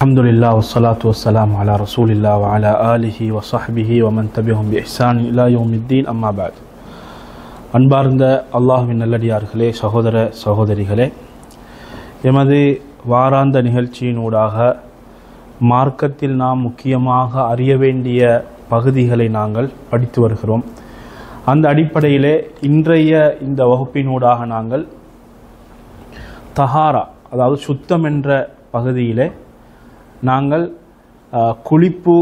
Alhamdulillah wassalatu wassalamu ala rasulillah wa ala alihi wa sahbihi wa man tabi'ahum bi ihsan ila yawmiddin amma ba'd. அன்பார்ந்த அல்லாஹ்வின் நல்லடியார்களே, சகோதர சகோதரிகளே, எமது வாராந்த நிகழ்ச்சியினூடாக மார்க்கத்தில் நாம் முக்கியமாக அறிய வேண்டிய பகுதிகளை நாங்கள் படித்து வருகிறோம். அந்த அடிப்படையிலே இன்றைய இந்த வகுப்பினூடாக நாங்கள் தஹாரா, அதாவது சுத்தம் என்ற பகுதியிலே நாங்கள் குளிப்பு,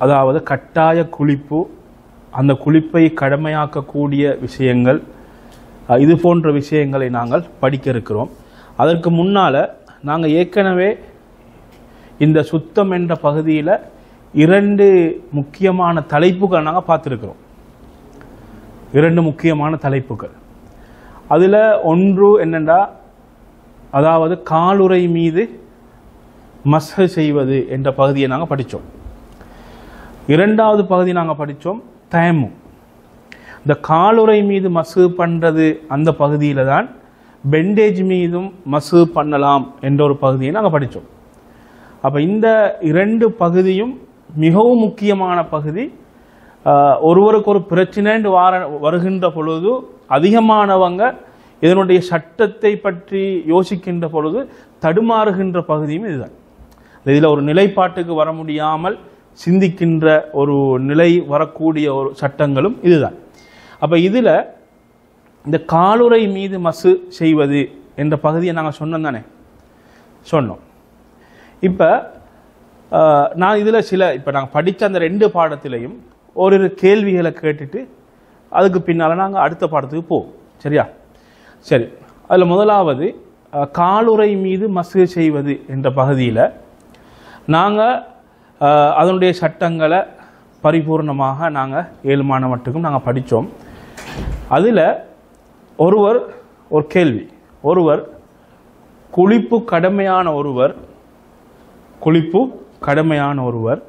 அதாவது கட்டாய குளிப்பு, அந்த குளிப்பை கடமையாக்கக்கூடிய விஷயங்கள், இது போன்ற விஷயங்களை நாங்கள் படிக்க இருக்கிறோம். அதற்கு முன்னால் நாங்கள் ஏற்கனவே இந்த சுத்தம் என்ற பகுதியில் 2 முக்கியமான தலைப்புகள் நாங்கள் பார்த்துருக்கிறோம். 2 முக்கியமான தலைப்புகள். அதில் ஒன்று என்னென்னா, அதாவது காலுறை மீது மஸ்ஹ் செய்வது என்ற பகுதியை நாங்கள் படித்தோம். 2வது பகுதி நாங்கள் படித்தோம் தயம்மும். இந்த காலுறை மீது மஸ்ஹ் பண்ணுறது அந்த பகுதியில் தான் பெண்டேஜ் மீதும் மஸ்ஹ் பண்ணலாம் என்ற ஒரு பகுதியை நாங்கள் படித்தோம். அப்போ இந்த 2 பகுதியும் மிகவும் முக்கியமான பகுதி. ஒருவருக்கு ஒரு பிரச்சனைன்னு வருகின்ற பொழுது அதிகமானவங்க இதனுடைய சட்டத்தை பற்றி யோசிக்கின்ற பொழுது தடுமாறுகின்ற பகுதியும் இதுதான். இதில் ஒரு நிலைப்பாட்டுக்கு வர முடியாமல் சிந்திக்கின்ற ஒரு நிலை வரக்கூடிய ஒரு சட்டங்களும் இதுதான். அப்போ இதில் இந்த காலுறை மீது மசு செய்வது என்ற பகுதியை நாங்கள் சொன்னோம் தானே, சொன்னோம். இப்போ நான் இதில் இப்போ நாங்கள் படித்த அந்த 2 பாடத்திலையும் ஒரு கேள்விகளை கேட்டுட்டு அதுக்கு பின்னால் நாங்கள் அடுத்த பாடத்துக்கு போவோம். சரியா? சரி. அதில் முதலாவது காலுறை மீது மசு செய்வது என்ற பகுதியில் நாங்கள் அதனுடைய சட்டங்களை பரிபூர்ணமாக நாங்கள் 7 மாத மட்டுக்கும் நாங்கள் படித்தோம். அதில் ஒரு கேள்வி, குளிப்பு கடமையான ஒருவர்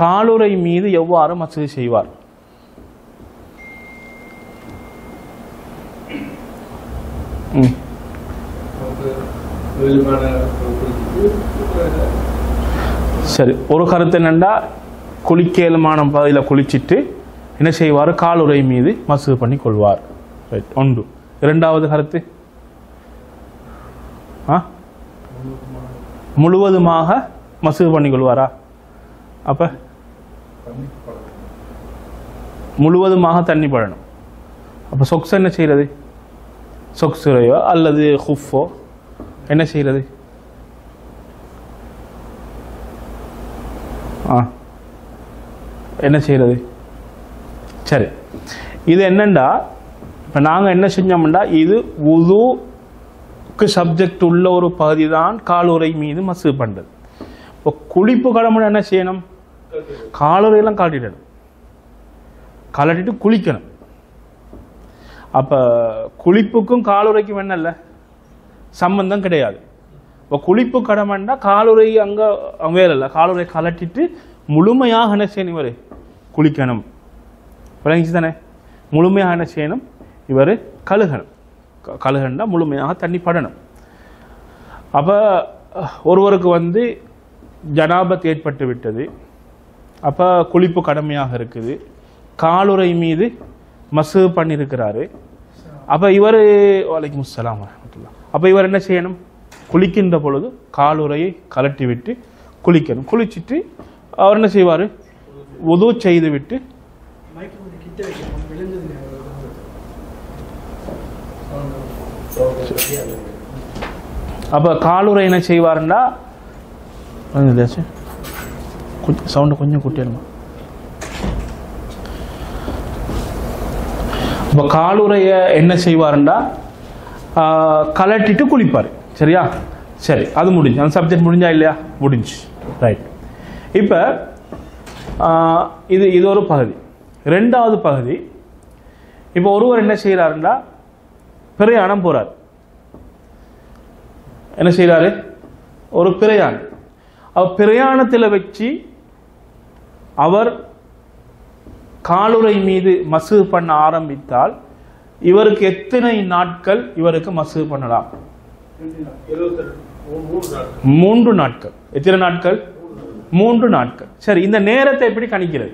காலுறை மீது எவ்வாறு மசூ செய்வார்? சரி, ஒரு கருத்து என்னண்டா, குளிக்கேலுமான பகுதியில் குளிச்சுட்டு என்ன செய்வார்? காலுறை மீது மசூ பண்ணி கொள்வார். ஒன்று. 2வது கருத்து, முழுவதுமாக மசூ பண்ணி கொள்வாரா? அப்ப முழுவதுமாக தண்ணி படணும். அப்ப சொக்ஸ் என்ன செய்யறது? சொக்ஸுரையோ அல்லது ஹுஃபோ என்ன செய்யறது? என்ன செய்யறது? சரி, இது என்னண்டா, இப்போ நாங்கள் என்ன செஞ்சோம்னா, இது வுதுக்கு சப்ஜெக்ட் உள்ள ஒரு பகுதி தான் காலுறை மீது மசூ பண்ணுறது. இப்போ குளிப்பு கடமை என்ன செய்யணும்? காலுறையெல்லாம் கழட்டிடணும், கழட்டிட்டு குளிக்கணும். அப்போ குளிப்புக்கும் காலுறைக்கும் என்ன இல்லை, சம்பந்தம் கிடையாது. இப்போ குளிப்பு கடமைன்னா காலுறை அங்கே வேலை இல்லை, காலுறை கலட்டிட்டு முழுமையாக என்ன செய்யணும்? இவர் குளிக்கணும். விளங்கிச்சு தானே? முழுமையாக என்ன செய்யணும்? இவர் கழுகணும்னா முழுமையாக தண்ணி படணும். அப்போ ஒருவருக்கு ஜனாபத் ஏற்பட்டு விட்டது, அப்போ குளிப்பு கடமையாக இருக்குது, காலுறை மீது மசூ பண்ணியிருக்கிறாரு. அப்போ இவர் வலைக்கும் அஸ்ஸலாம் வரஹ்மத்துல்லாஹ், அப்போ இவர் என்ன செய்யணும்? குளிக்கின்ற பொழுது காலுறையை கலட்டி விட்டு குளிக்கணும். குளிச்சுட்டு அவர் என்ன செய்வார்? வுது செய்து விட்டு அப்போ காலுறை என்ன செய்வாருன்னா, சவுண்டை கொஞ்சம் கூட்டிடுமா. இப்போ காலுறைய என்ன செய்வாருண்டா கலட்டிட்டு குளிப்பார். சரியா? சரி, அது முடிஞ்சு. அந்த சப்ஜெக்ட் முடிஞ்சா இல்லையா? முடிஞ்சு. ரைட். இப்போ இது ஒரு பகுதி. 2வது பகுதி, இப்போ ஒருவர் என்ன செய்கிறாருண்டா பிரயாணம் போகிறார். என்ன செய்கிறாரு? ஒரு பிரயாணம். பிரயாணத்தில் வச்சு அவர் காலுறை மீது மசூ பண்ண ஆரம்பித்தால் இவருக்கு எத்தனை நாட்கள் இவருக்கு மசூ பண்ணலாம்? 3 நாட்கள். எத்தனை நாட்கள்? 3 நாட்கள். சரி, இந்த நேரத்தை எப்படி கணிக்கிறது?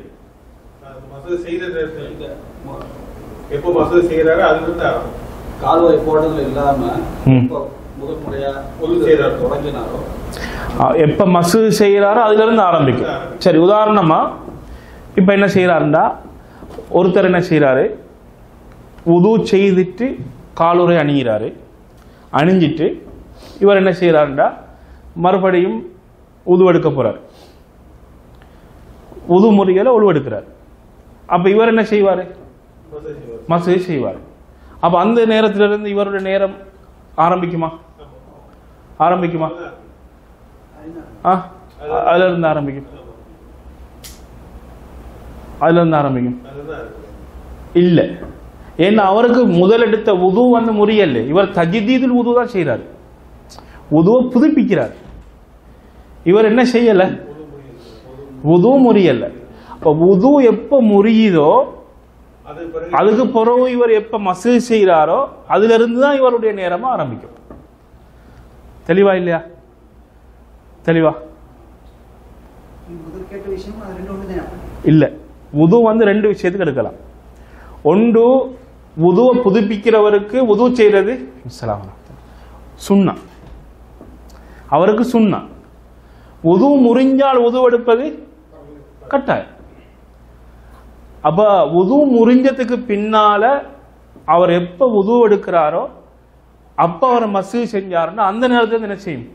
எப்போ மசூது செய்யறாரு அது வந்து கால்வாய் போடுறதுல இல்லாம முதல் முறையா ஒது செய்யறாரு தொடங்கினாரோ எப்ப மசூது செய்யறாரோ அதுல இருந்து ஆரம்பிக்கும். சரி, உதாரணமா இப்ப என்ன செய்யறாருண்டா, ஒருத்தர் என்ன செய்யறாரு, உது செய்துட்டு காலுறை அணிகிறாரு. அணிஞ்சிட்டு இவர் என்ன செய்யறாருண்டா மறுபடியும் உதுவெடுக்க போறார். உது முறையில உழுவெடுக்கிறார். அப்ப இவர் என்ன செய்வாரு? மசூது செய்வார். அப்ப அந்த நேரத்திலிருந்து இவருடைய நேரம் ஆரம்பிக்குமா? ஆரம்பிக்குமா? அதுல இருந்து ஆரம்பிக்கும். அதுல இருந்து ஆரம்பிக்கும் இல்ல. ஏன்னா அவருக்கு முதல் எடுத்த உது வந்து முறியல்ல. இவர் தஜ்தீதுல் உது தான் செய்யறாரு. உதுவை புதுப்பிக்கிறார். இவர் என்ன செய்யல? உது முறியல்ல. அப்ப உது எப்ப முறியுதோ அதுக்கு பிறகு இவர் எப்ப மசூது செய்யறாரோ அதுல இருந்து தான் இவருடைய நேரமா ஆரம்பிக்கும். தெளிவா இல்லையா? தெளிவா இல்ல. உது வந்து 2 விஷயத்துக்கு எடுக்கலாம். ஒன்று, உதுவை புதுப்பிக்கிறவருக்கு உது செய்யறது சுன்னா, அவருக்கு சுன்னா. உது முறிஞ்சால் உது எடுப்பது கட்டாயம். அப்ப உது முறிஞ்சதுக்கு பின்னால அவர் எப்ப உது எடுக்கிறாரோ அப்ப அவர் மசூது செஞ்சாருன்னா அந்த நேரத்தில் என்ன செய்யும்?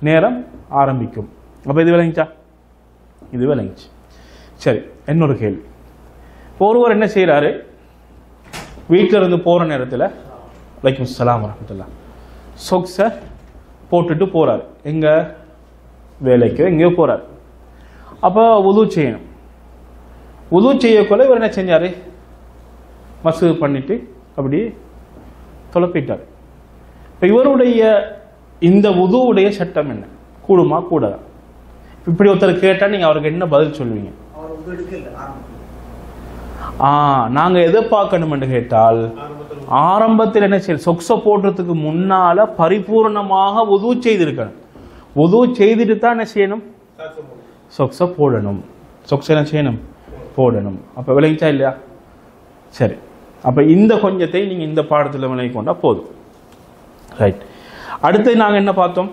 நேரம் ஆரம்பிக்கும். அப்ப இது விளங்கிச்சா? இது விளங்கிச்சு. சரி, இன்னொரு கேள்வி. ஒருவர் என்ன செய்யறாரு, வீட்டில இருந்து போற நேரத்தில் வலைக்கும் ஸலாம் வரஹ்மத்துல்லாஹ் சொக்ஸ போட்டுட்டு போறாரு. எங்க வேலைக்கு எங்கேயோ போறாரு. அப்ப உது செய்யணும். உது செய்யக்குள்ள இவர் என்ன செஞ்சாரு, மசூது பண்ணிட்டு அப்படி தொலைப்பிட்டார். இப்ப இவருடைய இந்த உதுவுடைய சட்டம் என்ன? கூடுமா கூடாதா? இப்படி ஒருத்தர் கேட்டா நீங்க அவருக்கு என்ன பதில் சொல்லுவீங்க? நாங்க எதை பார்க்கணும் கேட்டால் ஆரம்பத்தில் என்ன செய்ய, சொக்ஸ போடுறதுக்கு முன்னால பரிபூர்ணமாக உது செய்திருக்கணும். உது செய்துட்டு தான் என்ன செய்யணும்? சொக்ஸ போடணும். சொக்ஸ என்ன செய்யணும்? போடணும். அப்ப விளங்கிச்சா இல்லையா? சரி, அப்ப இந்த கொஞ்சத்தை நீங்க இந்த பாடத்தில் விளங்கி கொண்டா போதும். ரைட். அடுத்து நாங்க என்ன பார்த்தோம்?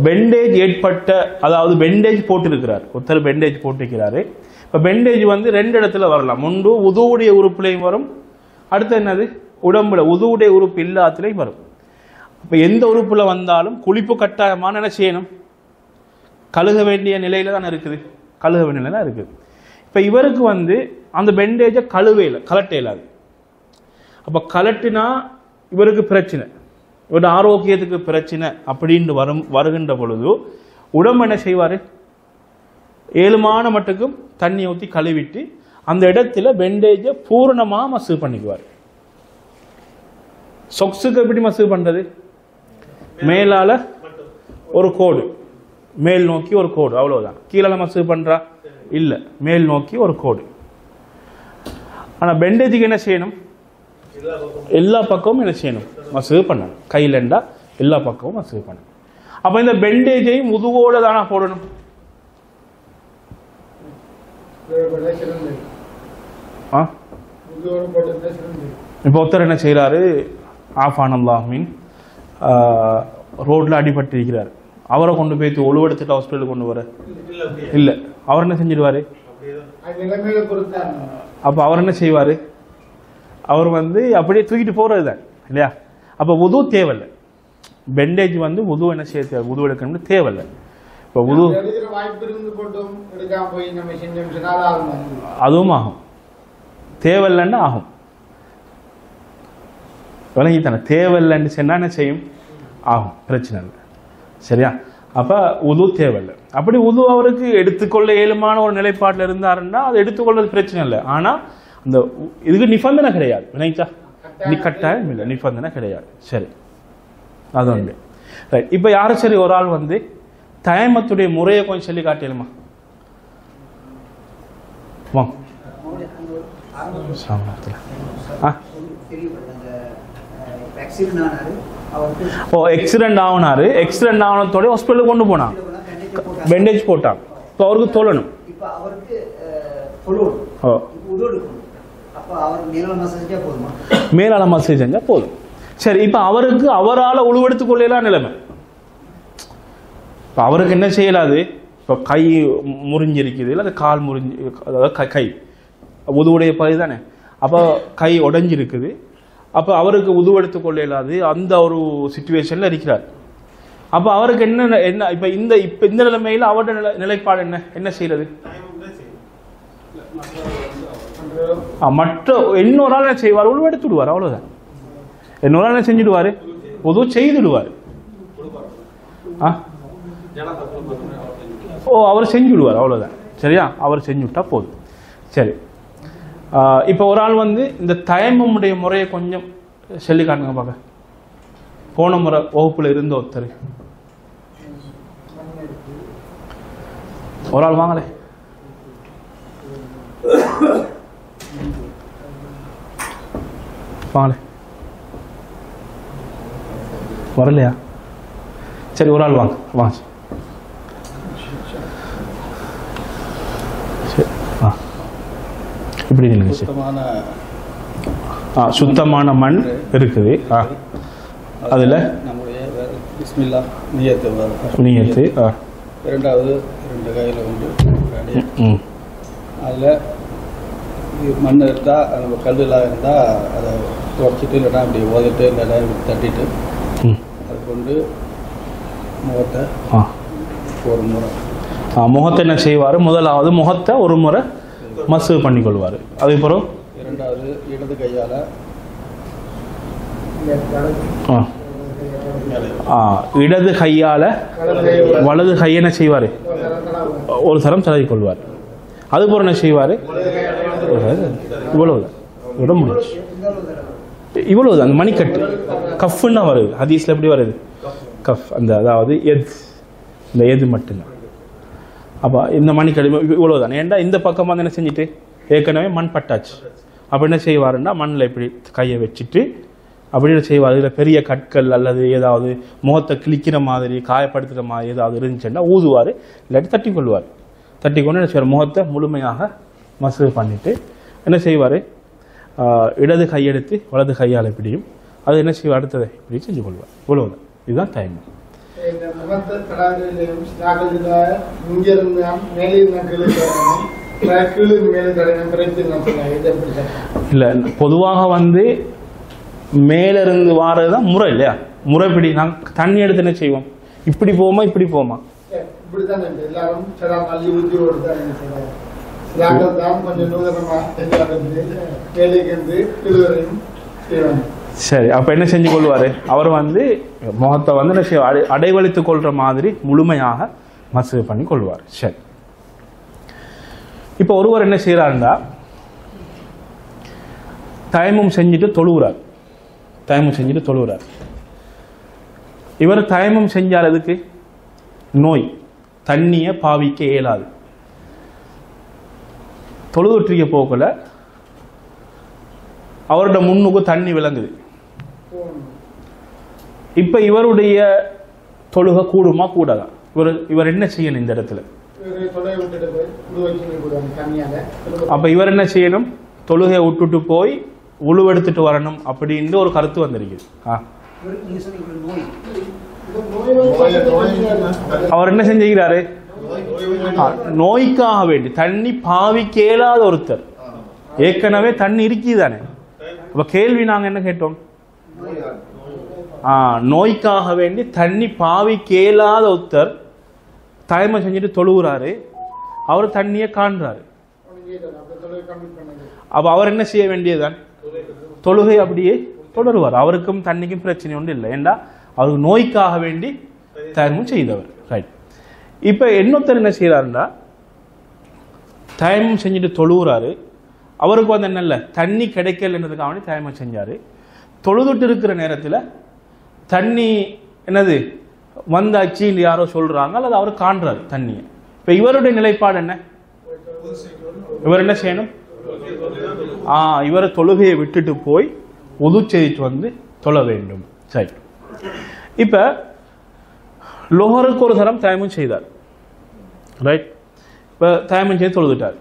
பெண்டேஜ் ஏற்பட்ட, அதாவது பெண்டேஜ் போட்டிருக்கிறார். ஒருத்தர் பெண்டேஜ் போட்டிருக்கிறாரு. இப்ப பெண்டேஜ் வந்து 2 இடத்துல வரலாம். ஒன்று உதுவுடைய உறுப்புலையும் வரும். அடுத்து என்னது? உடம்புல உதுவுடைய உறுப்பு இல்லாதலையும் வரும். இப்ப எந்த உறுப்புல வந்தாலும் குளிப்பு கட்டாயமான என்ன செய்யணும்? கழுக வேண்டிய நிலையில தான் இருக்குது. கழுக வேண்டிய நிலை இருக்குது. இப்ப இவருக்கு வந்து அந்த பெண்டேஜை கழுவையில் கலட்ட இயலாது. அப்ப கலட்டினா இவருக்கு பிரச்சனை, இவருடைய ஆரோக்கியத்துக்கு பிரச்சனை அப்படின்னு வருகின்ற பொழுது உடம்பு என்ன செய்வாரு? 7 மட்டுக்கும் தண்ணி ஊற்றி கழுவிட்டு அந்த இடத்துல பெண்டேஜை பூரணமா மசூது பண்ணிக்குவார். சொக்ஸுக்கு எப்படி மசூது பண்றது? மேலால ஒரு கோடு, மேல் நோக்கி ஒரு கோடு, அவ்வளவுதான். கீழே மசூது பண்றா இல்ல, மேல் நோக்கி ஒரு கோடு. ஆனா பெண்டேஜுக்கு என்ன செய்யணும்? எல்லா பக்கமும் என்ன செய்யணும்? மசூது பண்ணணும். கையிலண்டா எல்லா பக்கமும் மசூது பண்ணணும். அப்ப இந்த பெண்டேஜை முதுகோட தானா போடணும்? இப்ப ஒருத்தர் என்ன செய்யறாரு, ஆஃபானல்லாஹ்மின் ரோட்ல அடிபட்டு இருக்கிறார். அவரை கொண்டு போய் ஒழுவெடுத்துட்டு ஹாஸ்பிட்டலுக்கு கொண்டு வர இல்ல, அவர் என்ன செஞ்சிருவாரு? அப்ப அவர் என்ன செய்வாரு? அவர் வந்து அப்படியே தூக்கிட்டு போறதுதான் இல்லையா? அப்ப உது தேவையில்லை. பெண்டேஜ் வந்து உது என்ன செய்ய, உது எடுக்கணும்னு தேவையில்லை. இப்ப உது அதுவும் ஆகும், தேவையில்லைன்னு ஆகும். விளங்கித்தானே? தேவையில்லைன்னு சொன்னா என்ன செய்யும்? ஆகும், பிரச்சனை இல்லை. சரியா? அப்ப உது தேவையில்லை. அப்படி உது அவருக்கு எடுத்துக்கொள்ள இயலுமான ஒரு நிலைப்பாட்டில் இருந்தாருன்னா அது எடுத்துக்கொள்வது பிரச்சனை இல்லை. ஆனா அந்த இதுக்கு நிபந்தனை கிடையாது. விளங்கிச்சா? நீ கட்டாயம் இல்லை, நிபந்தனை கிடையாது. சரி, அது ஒன்று. ரைட். இப்ப யாரும் சரி ஒரு ஆள் வந்து தயமத்துடைய முறையை கொஞ்சம் சொல்லி காட்டியலுமா? ஓ எக்ஸிடென்ட் ஆகினாரு, எக்ஸிடென்ட் ஆனதோட ஹாஸ்பிட்டலுக்கு கொண்டு போனான், பேண்டேஜ் போட்டான். இப்போ அவருக்கு தொழணும். மேலால மசாஜ் செஞ்சா போதும். சரி, இப்போ அவருக்கு அவரால் உழுவெடுத்துக் கொள்ளலாம் நிலைமை. இப்போ அவருக்கு என்ன செய்யலாது? இப்போ கை முறிஞ்சிருக்குது, இல்லை கால் முறிஞ்சு, அதாவது கை உதுவுடைய பகுதி தானே, அப்போ கை உடைஞ்சிருக்குது. அப்போ அவருக்கு உதுவெடுத்துக் கொள்ளலாது, அந்த ஒரு சிச்சுவேஷனில் இருக்கிறார். அப்போ அவருக்கு என்ன என்ன இப்போ இந்த நிலைமையில் அவருடைய நிலைப்பாடு என்ன செய்யறது? மற்ற இன்னொரு ஆள் என்ன செய்வார்? உழுவெடுத்து விடுவார், அவ்வளோதான். இன்னொரு ஆள் என்ன செஞ்சுடுவார்? உதவு செய்துடுவார். அவர் செஞ்சு விடுவார், அவ்வளோதான். சரியா? அவர் செஞ்சு விட்டா போதும். சரி, இப்போ ஒரு ஆள் இந்த தயமுடைய முறையை கொஞ்சம் சொல்லி காட்டுங்க பார்க்க. போன முறை வகுப்புல இருந்த ஒருத்தர் ஒரு ஆள் வாங்கலே. வாங்கலே, வரலையா? சரி, ஒரு ஆள் வாங்க வாங்க. இப்படி சுத்தமான மண் இருக்குது. அதுல நம்முடைய பிஸ்மில்லா நியத்து இரண்டாவது 2 கையில் அதில் மண் இருந்தால் நம்ம கல்லுலாம் இருந்தால் அதை துடைச்சிட்டு இல்லைன்னா அப்படி ஓதிட்டு இல்லைன்னா தட்டிட்டு அது கொண்டு முகத்தை ஒரு முறை முகத்தை என்ன செய்வார்? முதலாவது முகத்தை ஒரு முறை மசூ பண்ணிக்கொள்வார். அதுக்கப்புறம் இரண்டாவது இடது கையால் இடது கையால வலது கையை என்ன செய்வார்? ஒரு தரம் தடவி கொள்வார். அதுபோல் என்ன செய்வார்? இவ்வளவு விட முடிச்சு, இவ்வளவு அந்த மணிக்கட்டு கஃப்னா வருது. ஹதீஸ்ல எப்படி வருது? கஃப், அந்த அதாவது இந்த எது மட்டும்தான். அப்போ இந்த மணிக்கட்டு இவ்வளவுதான். ஏன்டா இந்த பக்கம் என்ன செஞ்சுட்டு ஏற்கனவே மண் பட்டாச்சு. அப்போ என்ன செய்வாருன்னா மண்ணில் இப்படி கையை வச்சுட்டு அப்படி செய்வார். இதில் பெரிய கற்கள் அல்லது ஏதாவது முகத்தை கிழிக்கிற மாதிரி காயப்படுத்துகிற மாதிரி ஏதாவது இருந்துச்சுன்னா ஊதுவார், இல்லாட்டி தட்டி கொள்வார். தட்டி கொண்டு என்ன செய்வார்? முகத்தை முழுமையாக மசூ பண்ணிட்டு என்ன செய்வார்? இடது கையெடுத்து வலது கையால் இப்படியும் அது என்ன செய்வார்? அடுத்ததை இப்படி செஞ்சு கொள்வார். இவ்வளவுதான். இதுதான் டைம். இல்லை, பொதுவாக மேலிருந்து வாரதுதான் முறை இல்லையா? முறைப்படி நாங்கள் தண்ணி எடுத்து என்ன செய்வோம்? இப்படி போமா இப்படி போமா? சரி, அப்ப என்ன செஞ்சு கொள்வாரு? அவர் முகத்தை என்ன செய்வார்? அடைவழித்துக் கொள்ற மாதிரி முழுமையாக மசூ பண்ணி கொள்வார். சரி, இப்ப ஒருவர் என்ன செய்யறாருண்டா தயமும் செஞ்சுட்டு தொழுகிறார். இவர் தயமும் செஞ்சால் எதுக்கு? நோய், தண்ணியை பாவிக்க இயலாது. தொழுதுற்றிய போக்குல அவரோட முன்னுக்கு தண்ணி விளங்குது. இப்ப இவருடைய தொழுகை கூடுமா கூடாதா? இவர் என்ன செய்யணும் இந்த இடத்துல? அப்ப இவர் என்ன செய்யணும்? தொழுகையை விட்டுட்டு போய் உழுவெடுத்துட்டு வரணும் அப்படின்னு ஒரு கருத்து வந்திருக்கு. அவர் என்ன செஞ்சுக்கிறாரு? நோய்க்காக வேண்டி தண்ணி பாவிக்க இயலாத ஒருத்தர், ஏற்கனவே தண்ணி இருக்குதானே. அப்ப கேள்வி நாங்க என்ன கேட்டோம்? நோய்க்காக வேண்டி தண்ணி பாவிக்க இயலாத ஒருத்தர் தயமம் செஞ்சுட்டு தொழுகிறாரு, அவர் தண்ணியை காண்றாரு. அப்ப அவர் என்ன செய்ய வேண்டியதுதான்? தொழுகை அப்படியே தொடருவார். அவருக்கும் தண்ணிக்கும் பிரச்சனை ஒன்று இல்லை. ஏண்டா அவருக்கு நோய்க்காக வேண்டி தயமம் செய்தவர். ரைட். இப்ப இன்னொருத்தர் என்ன செய்யறாருன்னா தயமம் செஞ்சுட்டு தொழுகிறாரு. அவருக்கு என்ன இல்லை, தண்ணி கிடைக்கலன்றதுக்காக வேண்டி தயமம் செஞ்சாரு. தொழுதுட்டு இருக்கிற நேரத்தில் தண்ணி என்னது வந்தாச்சு யாரோ சொல்றாங்க, அல்லது அவர் காண்றாரு தண்ணியை. இப்ப இவருடைய நிலைப்பாடு என்ன? இவர் என்ன செய்யணும்? இவர் தொழுகையை விட்டுட்டு போய் உது செய்துட்டு வந்து தொழ வேண்டும். சரி, இப்போ லோஹருக்கு ஒரு தரம் தயமம் செய்தார், ரைட்? இப்போ தயமம் செய்து தொழுதுட்டார்.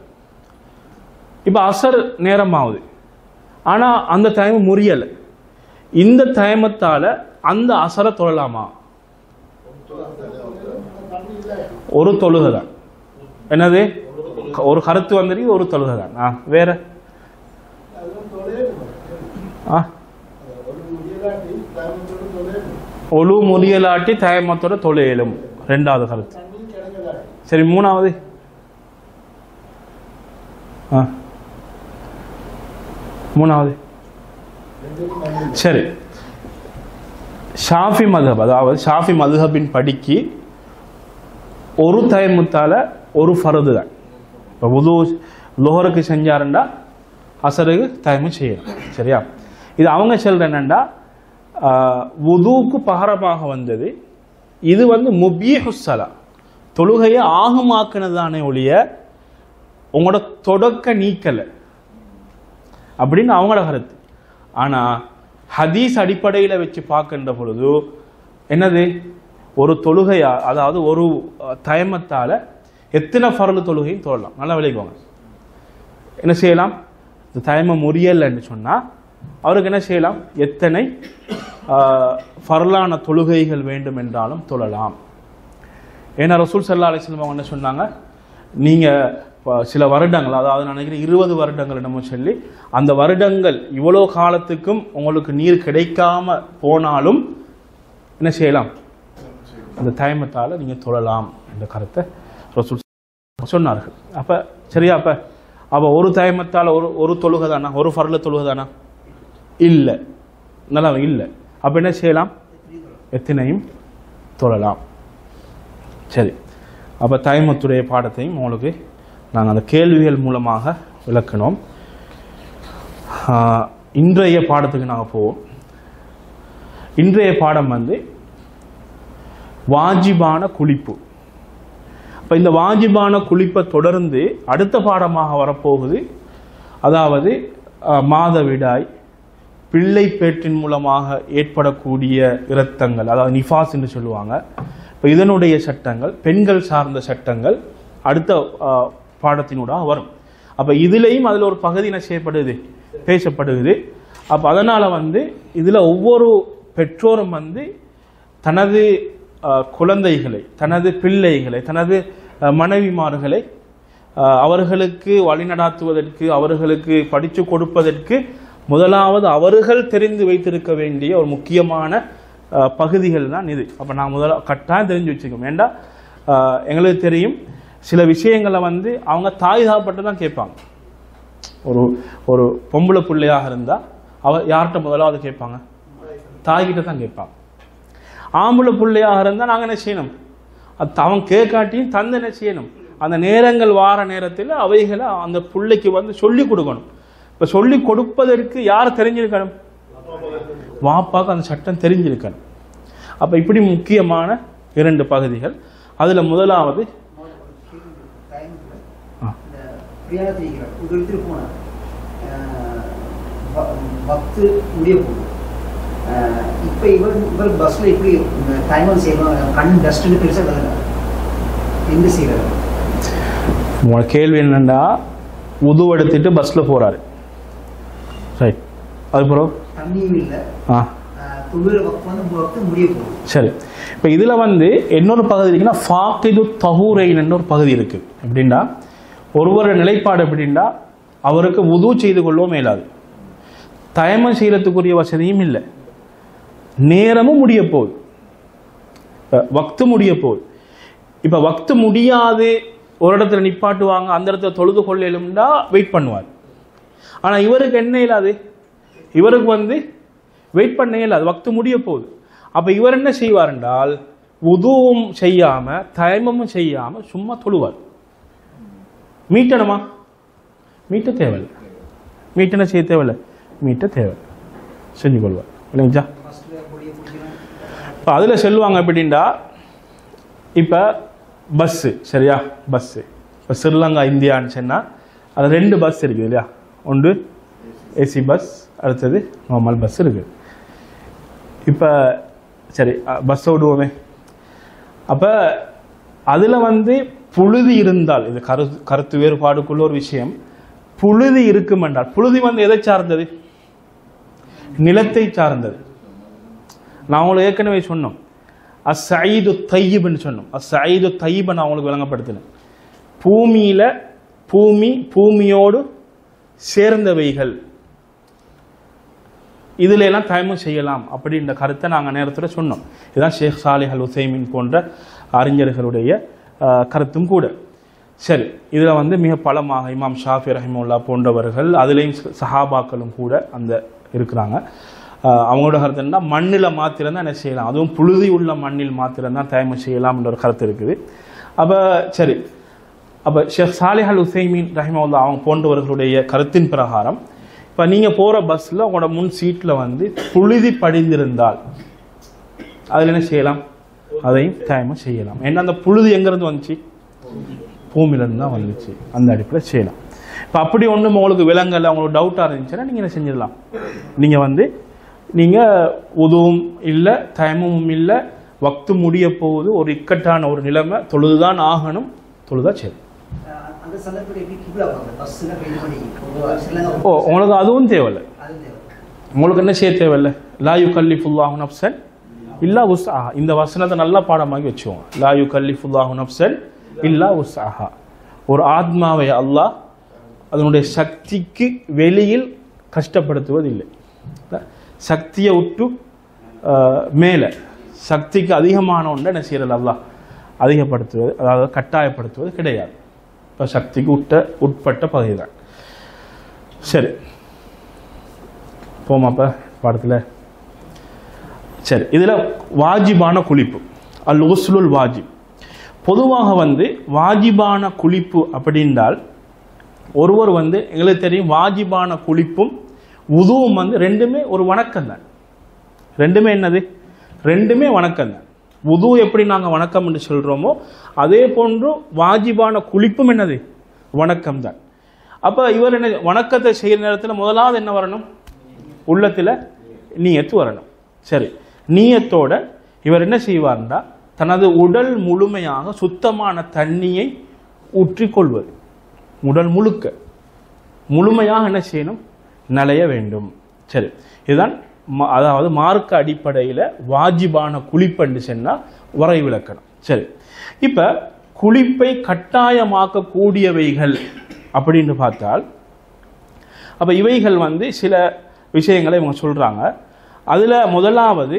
இப்போ அசர் நேரம் ஆகுது, ஆனால் அந்த தயமம் முறியலை. இந்த தயமத்தால் அந்த அசரை தொழலாமா? ஒரு தொழுகை தான். என்னது? ஒரு கருத்து வந்துருக்கு, ஒரு தொழுகை தான். வேற ஒழு முறியலாட்டி தயமத்தோட தொழிலும் ரெண்டாவது கருத்து. சரி, மூணாவது சரி, ஷாஃபி மதுஹப், அதாவது ஷாஃபி மதுஹபின் படிக்கு ஒரு தயமுத்தால ஒரு ஃபர்து தான். இப்போ வுது லோஹருக்கு செஞ்சாருண்டா அசருக்கு தயமும் செய்யணும். சரியா? இது அவங்க சொல்ற என்னண்டா வுதுவுக்கு பகரமாக வந்தது. இது வந்து முபீஹுஸ்ஸலா, தொழுகையை ஆகுமாக்குனதானே ஒழிய உங்களோட தொடக்க நீக்கலை அப்படின்னு அவங்களோட கருத்து. ஆனால் ஹதீஸ் அடிப்படையில் வச்சு பார்க்கின்ற பொழுது என்னது, ஒரு தொழுகையா, அதாவது ஒரு தயமத்தால் எத்தனை ஃபர்லு தொழுகையும் தொழலாம். நல்லா விளைக்குவாங்க. என்ன செய்யலாம்? இந்த தயமம் முறியல்னு சொன்னால் அவருக்கு என்ன செய்யலாம்? எத்தனை ஃபர்லான தொழுகைகள் வேண்டும் என்றாலும் தொழலாம். ஏன்னா ரசூல் ஸல்லல்லாஹு அலைஹி வஸல்லம் அவங்க என்ன சொன்னாங்க, நீங்கள் சில வருடங்கள், அதாவது நான் நினைக்கிறேன் 20 வருடங்கள் என்னமோ சொல்லி, அந்த வருடங்கள் இவ்வளோ காலத்துக்கும் உங்களுக்கு நீர் கிடைக்காம போனாலும் என்ன செய்யலாம்? அந்த தயமத்தால் நீங்கள் தொழலாம் என்ற கருத்தை ரசூல் சொன்னார்கள். அப்போ சரியா? அப்போ ஒரு தயமத்தால் ஒரு தொழுகை தானா? ஒரு ஃபர்ல தொழுகை தானா? இல்லை, நல்லா இல்லை. அப்போ என்ன செய்யலாம்? எத்தனையும் தொழலாம். சரி, அப்போ தயமத்துடைய பாடத்தையும் உங்களுக்கு நாங்கள் அந்த கேள்விகள் மூலமாக விளக்கணும். இன்றைய பாடத்துக்கு நாங்கள் போவோம். இன்றைய பாடம் வந்து வாஜிபான குளிப்பு. இப்போ இந்த வாஜிபான குளிப்பை தொடர்ந்து அடுத்த பாடமாக வரப்போகுது, அதாவது மாதவிடாய், பிள்ளை பேற்றின் மூலமாக ஏற்படக்கூடிய இரத்தங்கள், அதாவது நிஃபாஸ் என்று சொல்லுவாங்க. இப்போ இதனுடைய சட்டங்கள், பெண்கள் சார்ந்த சட்டங்கள் அடுத்த பாடத்தினூடாக வரும். அப்போ இதுலேயும் அதில் ஒரு பகுதி என்ன செய்யப்படுது, பேசப்படுகிறது. அப்போ அதனால் வந்து இதில் ஒவ்வொரு பெற்றோரும் வந்து தனது குழந்தைகளை, தனது பிள்ளைகளை, தனது மனைவிமார்களை அவர்களுக்கு வழிநடாத்துவதற்கு, அவர்களுக்கு படித்து கொடுப்பதற்கு முதலாவது அவர்கள் தெரிந்து வைத்திருக்க வேண்டிய ஒரு முக்கியமான பகுதிகள் தான் இது. அப்போ நான் கட்டாயம் தெரிஞ்சு வச்சுக்கோம். ஏண்டா எங்களுக்கு தெரியும் சில விஷயங்களை வந்து அவங்க தாய் தாப்பட்டு தான் கேட்பாங்க. ஒரு பொம்பளை பிள்ளையாக இருந்தால் யார்கிட்ட முதலாவது கேட்பாங்க? தாய்கிட்ட தான் கேட்பாங்க. ஆம்பளை பிள்ளையாக இருந்தால் நாங்கள் என்ன செய்யணும்? அது அவன் கேட்காட்டியும் தந்து என்ன செய்யணும்? அந்த நேரங்கள் வார நேரத்தில் அவைகளை அந்த பிள்ளைக்கு வந்து சொல்லி கொடுக்கணும். இப்போ சொல்லி கொடுப்பதற்கு யார் தெரிஞ்சிருக்கணும்? வாப்பாக்கு அந்த சட்டம் தெரிஞ்சிருக்கணும். அப்போ இப்படி முக்கியமான 2 பகுதிகள். அதில் முதலாவது இப்போ இவர் பஸ்ஸில் இப்படி டைம் செய்வாங்க, கண் டஸ்ட்னு பெருசாக எந்த செய்கிறாரு? உங்களோட கேள்வி என்னென்னா, உதுவெடுத்துட்டு பஸ்ஸில் போகிறாரு, ரைட்? அதுக்கப்புறம் தண்ணியும் இல்லை, தொழுகிற வக்து முடிய போகுது. சரி, இப்போ இதில் வந்து இன்னொரு பகுதி இருக்குன்னா ஃபாக்கிது தஹூரைன் ஒரு பகுதி இருக்குது. எப்படின்னா ஒருவரோட நிலைப்பாடு எப்படின்னா அவருக்கு உது செய்து கொள்ளவும் மேலாது, தயமம் செய்யறதுக்குரிய வசதியும் இல்லை, நேரமும் முடிய போகுது, வக்து முடிய போகுது. இப்போ வக்து முடியாது, ஒரு இடத்துல நிப்பாட்டுவாங்க, அந்த இடத்துல தொழுது கொள்ளலும்னா வெயிட் பண்ணுவார். ஆனால் இவருக்கு என்ன இல்லாது, இவருக்கு வந்து வெயிட் பண்ண இயலாது, வக்து முடிய போகுது. அப்போ இவர் என்ன செய்வார் என்றால் உதுவும் செய்யாமல் தயமமும் செய்யாமல் சும்மா தொழுவார். மீட்டணுமா? மீட்ட தேவையில்லை. மீட்டனை செய்ய தேவையில்லை, மீட்ட தேவை செஞ்சு கொள்வார், இல்லைங்களா? இப்போ அதில் செல்வாங்க எப்படின்டா, இப்போ பஸ்ஸு, சரியா? பஸ்ஸு இப்போ ஸ்ரீலங்கா இந்தியான்னு சொன்னால் அது 2 பஸ் இருக்குது இல்லையா? ஒன்று ஏசி பஸ், அடுத்தது நார்மல் பஸ் இருக்குது. இப்போ சரி பஸ் விடுவோமே. அப்போ அதில் வந்து புழுதி இருந்தால், இது கருத்து வேறுபாடுக்குள்ள ஒரு விஷயம், புழுதி இருக்கும் என்றால், புழுதி வந்து எதை சார்ந்தது? நிலத்தை சார்ந்தது. நான் உங்களுக்கு ஏற்கனவே சொன்னோம், அஸ்ஸஈது தையிப்னு சொன்னோம். அஸ்ஸஈது தையிபை நான் உங்களுக்கு விளங்கப்படுத்தினேன். பூமியோடு சேர்ந்தவைகள் இதுல எல்லாம் தயமம் செய்யலாம் அப்படின்ற கருத்தை நாங்கள் நேரத்தில் சொன்னோம். இதுதான் ஷேக் சாலிஹ் அல் உசைமின் போன்ற அறிஞர்களுடைய கருத்தும் கூட. சரி, இதில் வந்து மிக பலமாக இமாம் ஷாஃபி ரஹிமுல்லா போன்றவர்கள், அதுலேயும் சஹாபாக்களும் கூட அந்த இருக்கிறாங்க. அவங்களோட கருத்து என்ன, மண்ணில் மாத்திரம்தான் என்ன செய்யலாம், அதுவும் புழுதி உள்ள மண்ணில் மாத்திரம்தான் தயமம் செய்யலாம்ன்ற ஒரு கருத்து இருக்குது. அப்போ சரி, அப்போ ஷேக் சாலிஹ் அல் உசைமின் ரஹிமுல்லா அவங்க போன்றவர்களுடைய கருத்தின் பிரகாரம், இப்போ நீங்கள் போகிற பஸ்ஸில் உங்களோட முன் சீட்டில் வந்து புழுதி படிந்திருந்தால் அதில் என்ன செய்யலாம், அதையும் தயமம் செய்யலாம். ஏன்னா அந்த புழுதி எங்கேருந்து வந்துச்சு, பூமியிலேருந்து தான் வந்துச்சு. அந்த அடிப்படையில் செய்யலாம். இப்போ அப்படி ஒன்றும் உங்களுக்கு விலங்கல்ல, உங்களுக்கு டவுட்டாக இருந்துச்சுன்னா நீங்கள் என்ன செஞ்சிடலாம், நீங்கள் வந்து நீங்கள் உதவும் இல்லை, தயமும் இல்லை, வக்து முடிய போகுது, ஒரு இக்கட்டான ஒரு நிலைமை, தொழுதுதான் ஆகணும், தொழுதா சரி. ஓ, உங்களுக்கு அதுவும் தேவையில்லை. உங்களுக்கு என்ன செய்ய தேவையில்லை, லா யுகல்லிஃபுல்லாஹு நஃப்ஸன் இல்லா உஸ்ஆஹா. இந்த வசனத்தை நல்லா பாடமாக்கி வச்சுக்கோங்க. லா யுகல்லிஃபுல்லாஹு நஃப்ஸன் இல்லா உஸ்ஆஹா. ஒரு ஆத்மாவை அல்லாஹ் அதனுடைய சக்திக்கு வெளியில் கஷ்டப்படுத்துவதில்லை. சக்தியை விட்டு மேலே சக்திக்கு அதிகமான ஒன்றை என்ன செய்யறது அல்லாஹ் அதிகப்படுத்துவது, அதாவது கட்டாயப்படுத்துவது கிடையாது. இப்போ சக்திக்கு உட்பட்ட பகுதி தான். சரி, போமாப்ப பாடத்தில். சரி, இதில் வாஜிபான குளிப்பு, அல் உஸ்லுல் வாஜிப். பொதுவாக வந்து வாஜிபான குளிப்பு அப்படின்றால், ஒருவர் வந்து எங்களுக்கு தெரியும் வாஜிபான குளிப்பும் உதுவும் வந்து ரெண்டுமே ஒரு வணக்கம் தான். ரெண்டுமே என்னது, ரெண்டுமே வணக்கம் தான். உது எப்படி நாங்கள் வணக்கம் என்று சொல்கிறோமோ அதே போன்று வாஜிபான குளிப்பும் என்னது, வணக்கம் தான். அப்போ இவர் என்ன வணக்கத்தை செய்கிற நேரத்தில் முதலாவது என்ன வரணும், உள்ளத்தில் நீயத்து வரணும். சரி, நீயத்தோட இவர் என்ன செய்வார்னா, தனது உடல் முழுமையாக சுத்தமான தண்ணியை ஊற்றிக்கொள்வது, உடல் முழுமையாக என்ன செய்யணும், நலைய வேண்டும். சரி, இதுதான் அதாவது மார்க்க அடிப்படையில் வாஜிபான குளிப்பென்று சொன்னால் வரை விளக்கணும். சரி, இப்போ குளிப்பை கட்டாயமாக்கக்கூடியவைகள் அப்படின்னு பார்த்தால், அப்போ இவைகள் வந்து சில விஷயங்களை இவங்க சொல்கிறாங்க. அதில் முதலாவது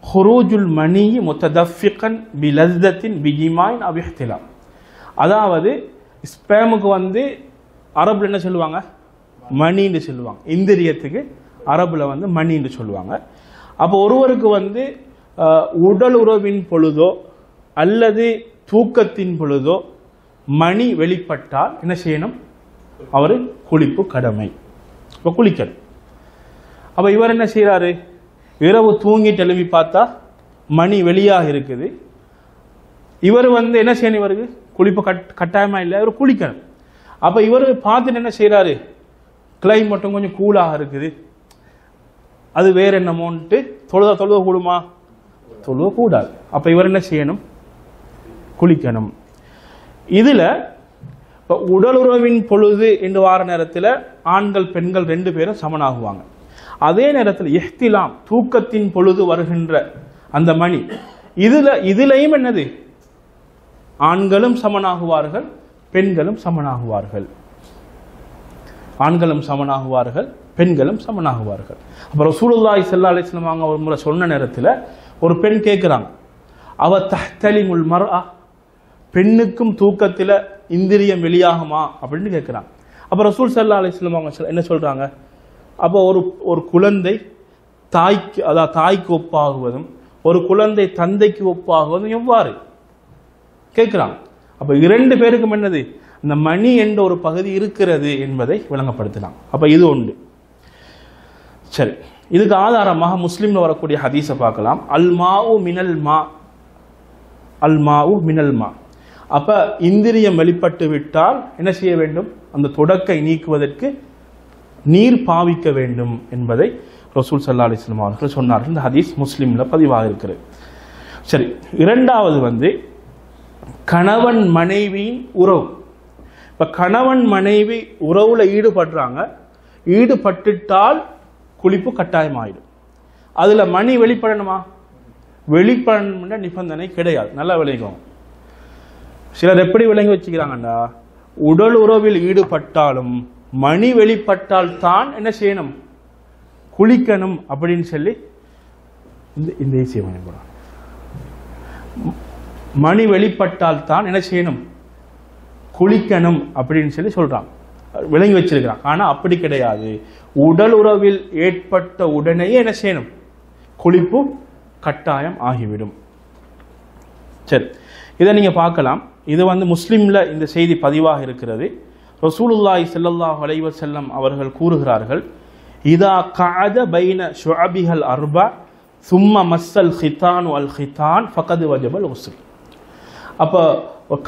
ஹுரூஜுல் மணி முத்ததஃபிகன் பிலஸ்தத்தின் பிஜிமாயின் அபிஹ்திலாம். அதாவது ஸ்பேமுக்கு வந்து அரபுல என்ன சொல்லுவாங்க, மணின்னு சொல்லுவாங்க. இந்திரியத்துக்கு அரபுல வந்து மணின்னு சொல்லுவாங்க. அப்போ ஒருவருக்கு வந்து உடல் உறவின் பொழுதோ அல்லது தூக்கத்தின் பொழுதோ மணி வெளிப்பட்டால் என்ன செய்யணும், அவர் குளிப்பு கடமை. இப்போ குளிக்கணும். அப்போ இவர் என்ன செய்கிறாரு, இரவு தூங்கிட்டு எழுப்பி பார்த்தா மணி வெளியாக இருக்குது. இவர் வந்து என்ன செய்யணும், இவருக்கு குளிப்பு கட்டாயமா இல்லை, இவர் குளிக்கணும். அப்போ இவர் பார்த்துட்டு என்ன செய்கிறாரு, கிளைமேட்டும் கொஞ்சம் கூலாக இருக்குது, அது வேற என்னமோன்ட்டு தொழுத கூடுமா, தொழுத கூடாது. அப்போ இவர் என்ன செய்யணும், குளிக்கணும். இதில் இப்போ உடலுறவின் பொழுது என்று வார நேரத்தில் ஆண்கள் பெண்கள் ரெண்டு பேரும் சமனாகுவாங்க. அதே நேரத்தில் இஹ்திலாம் தூக்கத்தின் பொழுது வருகின்ற அந்த மணி, இதுலையும் என்னது, ஆண்களும் சமனாகுவார்கள் பெண்களும் சமனாகுவார்கள். ஆண்களும் சமனாகுவார்கள் பெண்களும் சமனாகுவார்கள். அப்போ ரசூலுல்லாஹி ஸல்லல்லாஹு அலைஹி வஸல்லம் அவங்க ஒரு முறை சொன்ன நேரத்தில் ஒரு பெண் கேட்குறாங்க, அவ தஹ்தலிமுல் மர்அ, பெண்ணுக்கும் தூக்கத்தில் இந்திரியம் வெளியாகுமா அப்படின்னு கேட்குறாங்க. அப்போ ரசூல் ஸல்லல்லாஹு அலைஹி வஸல்லம் அவங்க என்ன சொல்கிறாங்க, அப்போ ஒரு குழந்தை தாய்க்கு, அதாவது தாய்க்கு ஒப்பாகுவதும் ஒரு குழந்தை தந்தைக்கு ஒப்பாகுவதும் எவ்வாறு கேட்குறாங்க. அப்போ இரண்டு பேருக்கும் என்னது, இந்த மணி என்ற ஒரு பகுதி இருக்கிறது என்பதை விளங்கப்படுத்தலாம். அப்போ இது ஒன்று. சரி, இதுக்கு ஆதாரமாக முஸ்லீம்ல வரக்கூடிய ஹதீஸை பார்க்கலாம். அல் மாஉ மினல் மா, அல் மாஉ மினல் மா. அப்போ இந்திரியம் வெளிப்பட்டு விட்டால் என்ன செய்ய வேண்டும், அந்த தொடக்கை நீக்குவதற்கு நீர் பாவிக்க வேண்டும் என்பதை ரசூல் ஸல்லல்லாஹு அலைஹி வஸல்லம் அவர்கள் சொன்னார்கள். இந்த ஹதீஸ் முஸ்லிம்ல பதிவாக இருக்கிறது. சரி, இரண்டாவது வந்து கணவன் மனைவியின் உறவு. இப்ப கணவன் மனைவி உறவுல ஈடுபட்டுட்டால் குளிப்பு கட்டாயமாயிடும். அதுல மணி வெளிப்படணுமா? வெளிப்படணும் நிபந்தனை கிடையாது. நல்லா விளங்கும். சிலர் எப்படி விளங்கி வச்சுக்கிறாங்கண்டா, உடல் உறவில் ஈடுபட்டாலும் மணி வெளிப்பட்டால் தான் என்ன செய்யணும்? குளிக்கணும் அப்படின்னு சொல்லி இந்த மணி வெளிப்பட்டால் தான் என்ன செய்யணும்? குளிக்கணும் அப்படின்னு சொல்லி சொல்றாங்க, விளங்கி வச்சிருக்கிறான். ஆனா அப்படி கிடையாது. உடல் உறவில் ஏற்பட்ட உடனேயே என்ன செய்யணும்? குளிப்பு கட்டாயம் ஆகிவிடும். சரி, இதை நீங்க பார்க்கலாம். இது வந்து முஸ்லிம்ல இந்த செய்தி பதிவாக இருக்கிறது. ரசூலுல்லாஹி ஸல்லல்லாஹு அலைஹி வஸல்லம் அவர்கள் கூறுகிறார்கள், இதா கஅத பைன ஷுஅபிஹல் அர்பா சும்ம மஸ்ஸல் ஹிதான் வல் ஹிதான் ஃபகத் வஜபல் உஸ்ல். அப்போ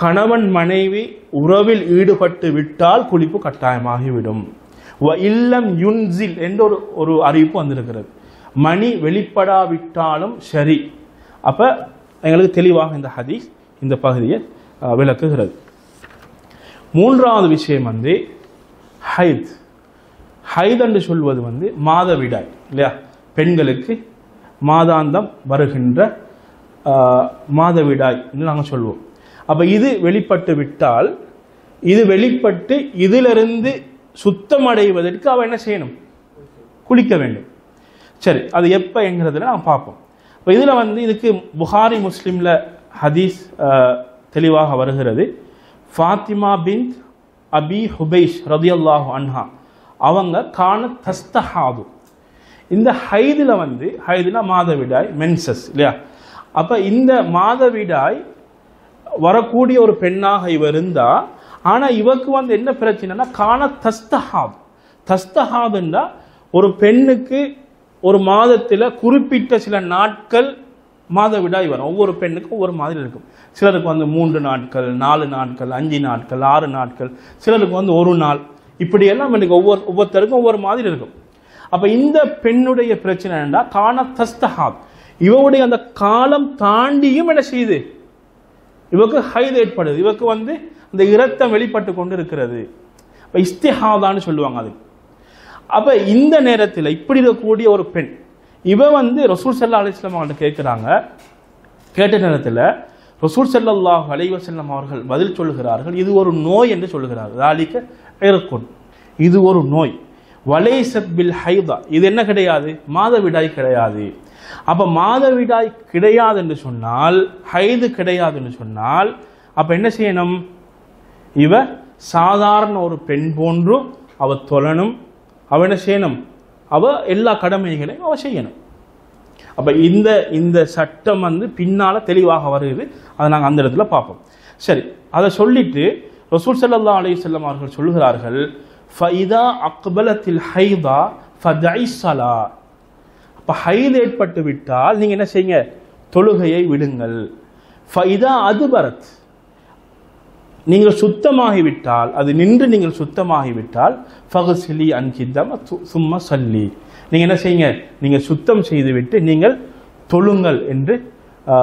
கணவன் மனைவி உறவில் ஈடுபட்டு விட்டால் குளிப்பு கட்டாயமாகிவிடும். வ இல்லம் யுன்சில் என்ற ஒரு அறிவிப்பு வந்திருக்கிறது. மணி வெளிப்படாவிட்டாலும் சரி. அப்ப எங்களுக்கு தெளிவாக இந்த ஹதீஸ் இந்த பகுதியை விளக்குகிறது. மூன்றாவது விஷயம் வந்து ஹைத். ஹைத் என்று சொல்வது வந்து மாதவிடாய் இல்லையா? பெண்களுக்கு மாதாந்தம் வருகின்ற மாதவிடாய் என்று நாங்கள் சொல்வோம். அப்ப இது வெளிப்பட்டு விட்டால், இது வெளிப்பட்டு இதிலிருந்து சுத்தமடைவதற்கு அவ என்ன செய்யணும்? குளிக்க வேண்டும். சரி, அது எப்ப என்கிறதுல நாம் பார்ப்போம். இப்போ இதுல வந்து இதுக்கு புகாரி முஸ்லிம்ல ஹதீஸ் தெளிவாக வருகிறது. ஃபாத்திமா பின்த் அபி ஹுபைஷ் ரதியல்லாஹு அன்ஹா அவங்க கான தஸ்தஹாது. இந்த ஹைதுல வந்து ஹைதுனா மாதவிடாய், மென்சஸ் இல்லையா? அப்ப இந்த மாதவிடாய் வரக்கூடிய ஒரு பெண்ணாக இவ இருந்தா, ஆனா இவக்கு வந்து என்ன பிரச்சனைனா கான தஸ்தஹாது. தஸ்தஹாதுன்னா ஒரு பெண்ணுக்கு ஒரு மாதத்துல குறிப்பிட்ட சில நாட்கள் மாதவிடாய் வரும். ஒவ்வொரு பெண்ணுக்கும் ஒவ்வொரு மாதிரி இருக்கும். சிலருக்கு வந்து 3 நாட்கள், 4 நாட்கள், 5 நாட்கள், 6 நாட்கள், சிலருக்கு வந்து 1 நாள், இப்படி எல்லாம் ஒவ்வொருத்தருக்கும் ஒவ்வொரு மாதிரி இருக்கும். அப்ப இந்த பெண்ணுடைய பிரச்சனை என்னன்னா கான தஸ்தஹாத். இவருடைய அந்த காலம் தாண்டியும் என்ன செய்யுது? இவக்கு ஹைத் ஏற்படுது. இவக்கு வந்து அந்த இரத்தம் வெளிப்பட்டு கொண்டு இருக்கிறது. இஸ்திஹாதான்னு சொல்லுவாங்க அது. அப்ப இந்த நேரத்தில் இப்படி இருக்கக்கூடிய ஒரு பெண், இவ வந்து ரசூல் ஸல்லல்லாஹு அலைஹி வஸல்லம் அவங்கள்ட்ட கேட்கிறாங்க. கேட்ட நேரத்தில் ரசூல் ஸல்லல்லாஹு அலைஹி வஸல்லம் அவர்கள் பதில் சொல்லுகிறார்கள், இது ஒரு நோய் என்று சொல்லுகிறார்கள். ذلك عرق, இது ஒரு நோய். வலைசத் பில் ஹைதா, இது என்ன கிடையாது? மாதவிடாய் கிடையாது. அப்ப மாதவிடாய் கிடையாது என்று சொன்னால், ஹைது கிடையாது என்று சொன்னால், அப்ப என்ன செய்யணும்? இவ சாதாரண ஒரு பெண் போன்று அவ தொழணும். அவ என்ன செய்யணும்? அவ எல்லா கடமைகளையும் அவ செய்யணும். அப்ப இந்த சட்டம் வந்து பின்னால தெளிவாக வருது. அதை நாங்கள் அந்த இடத்துல பார்ப்போம். சரி, அதை சொல்லிட்டு ரசூல் ஸல்லல்லாஹு அலைஹி வஸல்லம் அவர்கள் சொல்லுகிறார்கள், ஃபைதா அக்பலத்தில் ஹைதா ஃபதஇ ஸலா. அப்ப ஹைத் ஏற்பட்டு விட்டால் நீங்க என்ன செய்யுங்க? தொழுகையை விடுங்கள். ஃபைதா அதுபரத், நீங்கள் சுத்தமாகிவிட்டால், அது நின்று நீங்கள் சுத்தமாகிவிட்டால், ஃபக்ஸிலி அன்கி தம சும்ம ஸல்லி, நீங்க என்ன செய்யுங்க? நீங்க சுத்தம் செய்துவிட்டு நீங்கள் தொழுங்கள் என்று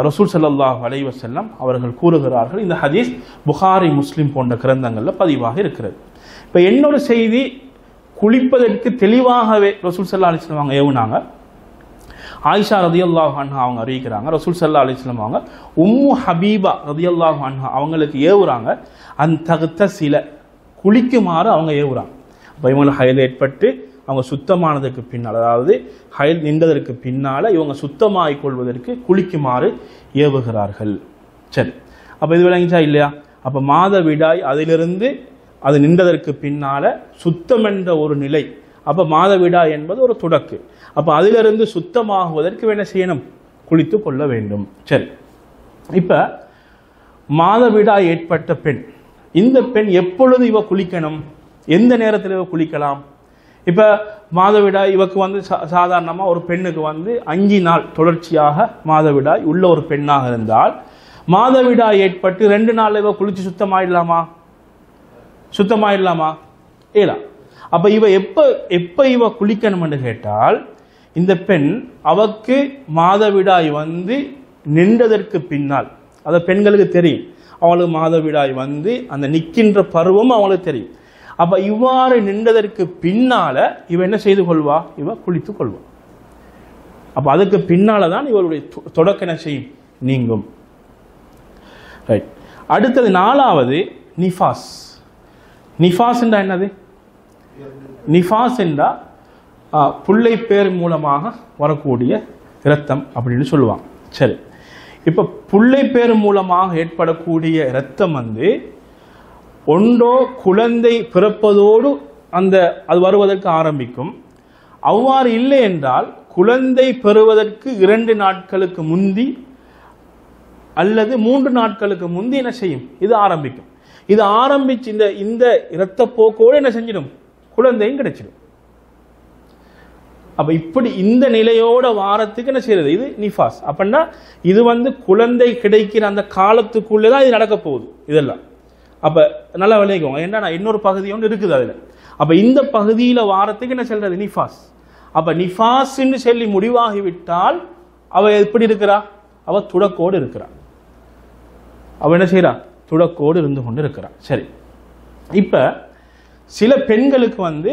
ரசூல் ஸல்லல்லாஹு அலைஹி வஸல்லம் அவர்கள் கூறுகிறார்கள். இந்த ஹதீஸ் புகாரி முஸ்லிம் போன்ற கிரந்தங்கள்ல பதிவாக இருக்கிறது. இப்ப இன்னொரு செய்தி, குளிப்பதற்கு தெளிவாகவே ரசூல் ஸல்லல்லாஹு அலைஹி வஸல்லம் அவங்க ஏவுனாங்க. ஆயிஷா ரதியல்லாஹு அன்ஹா அவங்க அறிவிக்கிறாங்க, ரசூல் ஸல்லல்லாஹு அலைஹி வஸல்லம் அவங்க உம்மு ஹபீபா ரதியல்லாஹு அன்ஹா அவங்களுக்கு ஏவுறாங்க, சில குளிக்குமாறு அவங்க ஏவுறாங்க. அப்போ இவங்களுக்கு ஹைல் ஏற்பட்டு அவங்க சுத்தமானதுக்கு பின்னால், அதாவது ஹைல் நின்றதற்கு பின்னால இவங்க சுத்தமாகிக் கொள்வதற்கு குளிக்குமாறு ஏவுகிறார்கள். சரி, அப்போ இது விளங்கிச்சா இல்லையா? அப்போ மாதவிடாய் அதிலிருந்து அது நின்றதற்கு பின்னால சுத்தம் என்ற ஒரு நிலை. அப்போ மாதவிடாய் என்பது ஒரு தொடக்கு. அப்போ அதிலிருந்து சுத்தமாகுவதற்கு என்ன செய்யணும்? குளித்து கொள்ள வேண்டும். சரி, இப்போ மாதவிடாய் ஏற்பட்ட பெண், இந்த பெண் எப்பொழுது இவ குளிக்கணும்? எந்த நேரத்தில் இவ குளிக்கலாம்? இப்போ மாதவிடாய் இவக்கு வந்து சாதாரணமாக ஒரு பெண்ணுக்கு வந்து 5 நாள் தொடர்ச்சியாக மாதவிடாய் உள்ள ஒரு பெண்ணாக இருந்தால், மாதவிடாய் ஏற்பட்டு 2 நாள் இவ குளிச்சு சுத்தமாயிடலாமா? சுத்தமாயிடலாமா? ஏலா. அப்ப இவ எப்ப இவ குளிக்கணும்னு கேட்டால், இந்த பெண் அவக்கு மாதவிடாய் வந்து நின்றதற்கு பின்னால், அத பெண்களுக்கு தெரியும், அவளுக்கு மாதவிடாய் வந்து அந்த நிற்கின்ற பருவம் அவளுக்கு தெரியும். அப்ப இவ்வாறு நின்றதற்கு பின்னால இவ என்ன செய்து கொள்வா? இவ குளித்துக் கொள்வா. அப்ப அதுக்கு பின்னால்தான் இவருடைய தொடக்க என்ன செய்யும்? நீங்கும். ரைட். அடுத்தது 4வது நிஃபாஸ். நிஃபாஸ் என்றா என்னது? நிஃபாஸ் என்றா புள்ளை பேர் மூலமாக வரக்கூடிய இரத்தம் அப்படின்னு சொல்லுவாங்க. சரி, இப்ப புள்ளை பேர் மூலமாக ஏற்படக்கூடிய இரத்தம் வந்து ஒன்றோ குழந்தை பிறப்பதோடு அது வருவதற்கு ஆரம்பிக்கும். அவ்வாறு இல்லை என்றால் குழந்தை பெறுவதற்கு 2 நாட்களுக்கு முந்தி அல்லது 3 நாட்களுக்கு முந்தி என்ன செய்யும்? இது ஆரம்பிக்கும். இது ஆரம்பிச்சு இந்த இரத்த போக்கோடு என்ன செஞ்சிடும்? குழந்தையும் கிடைச்சிடும். அப்ப இப்படி இந்த நிலையோட வாரத்துக்கு என்ன செய்யறது? இது நிஃபாஸ். அப்படின்னா இது வந்து குழந்தை கிடைக்கிற அந்த காலத்துக்குள்ளேதான் இது நடக்க போகுது இதெல்லாம். அப்ப நல்லா விளைவிக்கோங்க. ஏன்னா இன்னொரு பகுதி ஒன்று இருக்குது அதுல. அப்ப இந்த பகுதியில வாரத்துக்கு என்ன சொல்றது? நிஃபாஸ். அப்ப நிஃபாஸ்ன்னு சொல்லி முடிவாகிவிட்டால் அவ எப்படி இருக்கிறா? அவ துடக்கோடு இருக்கிறா. அவ என்ன செய்யறா? துடக்கோடு இருந்து கொண்டு இருக்கிறா. சரி, இப்ப சில பெண்களுக்கு வந்து